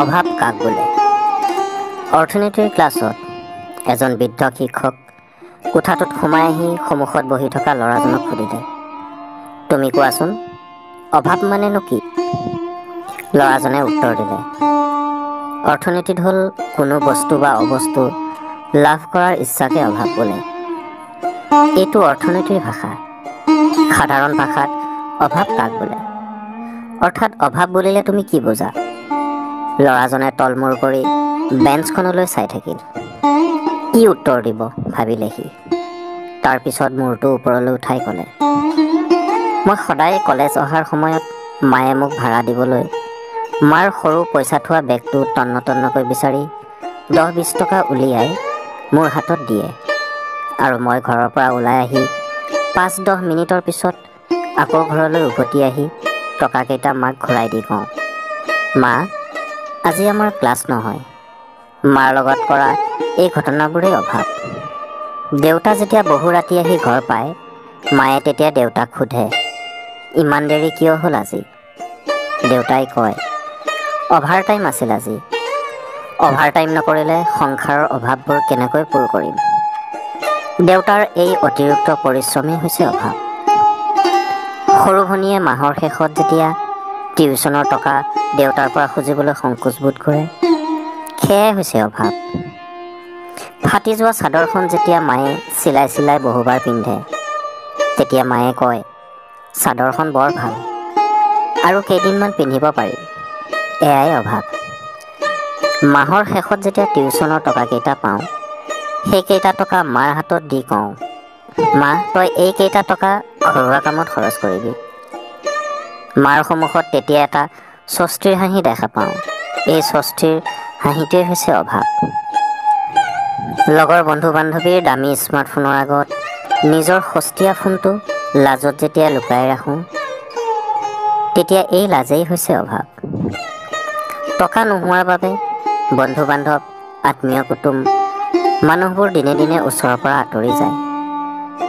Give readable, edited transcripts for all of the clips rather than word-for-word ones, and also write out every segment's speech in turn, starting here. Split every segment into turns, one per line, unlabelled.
অভাৱ কাক বোলে? অৰ্থনীতিৰ ক্লাছত এজন বৃদ্ধ শিক্ষক কোঠাটোত সোমাই আহি সন্মুখত বহি থকা ল'ৰাজনক সুধিলে, তুমি কোৱাচোন, অভাৱ মানেনো কি? ল'ৰাজনে উত্তৰ দিলে, অৰ্থনীতিত হ'ল কোনো বস্তু বা অবস্তু লাভ কৰাৰ ইচ্ছাকে অভাৱ বোলে। এইটো অৰ্থনীতিৰ ভাষা। সাধাৰণ ভাষাত অভাৱ কাক বোলে? অৰ্থাৎ অভাৱ বুলিলে তুমি কি বুজা? ল'ৰাজনে তলমূৰ কৰি বেঞ্চখনলৈ চাই থাকিল। কি উত্তৰ দিব ভাবিলে সি। তাৰপিছত মূৰটো ওপৰলৈ উঠাই ক'লে, মই সদায় কলেজ অহাৰ সময়ত মায়ে মোক ভাড়া দিবলৈ মাৰ সৰু পইচা থোৱা বেগটো তন্নকৈ বিচাৰি 10-20 টকা উলিয়াই মোৰ হাতত দিয়ে আৰু মই ঘৰৰ পৰা ওলাই আহি 5-10 মিনিটৰ পিছত আকৌ ঘৰলৈ উভতি আহি টকাকেইটা মাক ঘূৰাই দি কওঁ, মা, আজি আমাৰ ক্লাছ নহয়। মাৰ লগত কৰা এই ঘটনাবোৰেই অভাৱ। দেউতা যেতিয়া বহু ৰাতি আহি ঘৰ পায়, মায়ে তেতিয়া দেউতাক সোধে, ইমান দেৰি কিয় হ'ল আজি? দেউতাই কয়, অভাৰ টাইম আছিল আজি। অভাৰ টাইম নকৰিলে সংসাৰৰ অভাৱবোৰ কেনেকৈ পূৰ কৰিম? দেউতাৰ এই অতিৰিক্ত পৰিশ্ৰমেই হৈছে অভাৱ। সৰু ভনীয়ে মাহৰ শেষত যেতিয়া টিউচনৰ টকা দেউতাৰ পৰা খুজিবলৈ সংকোচ বোধ কৰে, সেয়াই হৈছে অভাৱ। ফাটি যোৱা চাদৰখন যেতিয়া মায়ে চিলাই বহুবাৰ পিন্ধে, তেতিয়া মায়ে কয়, চাদৰখন বৰ ভাল, আৰু কেইদিনমান পিন্ধিব পাৰিম। এয়াই অভাৱ। মাহৰ শেষত যেতিয়া টিউচনৰ টকাকেইটা পাওঁ, সেইকেইটা টকা মাৰ হাতত দি কওঁ, মা, তই এইকেইটা টকা ঘৰুৱা কামত খৰচ কৰিবি। মাৰ সন্মুখত তেতিয়া এটা স্বস্তিৰ হাঁহি দেখা পাওঁ। এই স্বস্তিৰ হাঁহিটোৱে হৈছে অভাৱ। লগৰ বন্ধু-বান্ধৱীৰ দামী স্মাৰ্টফোনৰ আগত নিজৰ সস্তীয়া ফোনটো লাজত যেতিয়া লুকাই ৰাখোঁ, তেতিয়া এই লাজেই হৈছে অভাৱ। টকা নোহোৱাৰ বাবে বন্ধু-বান্ধৱ, আত্মীয় কুটুম মানুহবোৰ দিনে দিনে ওচৰৰ পৰা আঁতৰি যায়।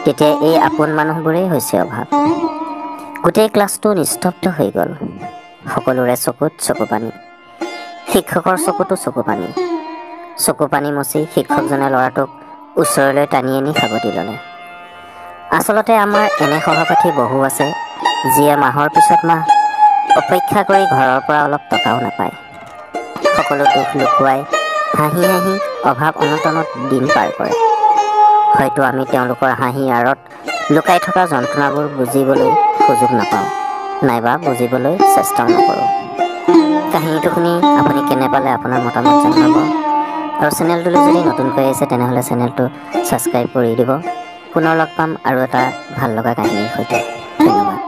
তেতিয়া এই আপোন মানুহবোৰেই হৈছে অভাৱ। গোটেই ক্লাছটো নিস্তব্ধ হৈ গ'ল। সকলোৰে চকুত চকুপানী। শিক্ষকৰ চকুতো চকুপানী। চকুপানী মচি শিক্ষকজনে ল'ৰাটোক ওচৰলৈ টানি আনি সাবটি ল'লে। আচলতে আমাৰ এনে সহপাঠী বহু আছে, যিয়ে মাহৰ পিছত মাহ অপেক্ষা কৰি ঘৰৰ পৰা অলপ টকাও নাপায়। সকলো দুখ লুকুৱাই হাঁহি হাঁহি অভাৱ অনটনত দিন পাৰ কৰে। হয়তো আমি তেওঁলোকৰ হাঁহিৰ আঁৰত লুকাই থকা যন্ত্ৰণাবোৰ বুজিবলৈ সুযোগ নাপাওঁ, নাইবা বুজিবলৈ চেষ্টাও নকৰোঁ। কাহিনীটো শুনি আপুনি কেনে পালে আপোনাৰ মতামত জনাব, আৰু চেনেলটোলৈ যদি নতুনকৈ আহিছে তেনেহ'লে চেনেলটো ছাবস্ক্ৰাইব কৰি দিব। পুনৰ লগ পাম আৰু এটা ভাল লগা কাহিনীৰ সৈতে। ধন্যবাদ।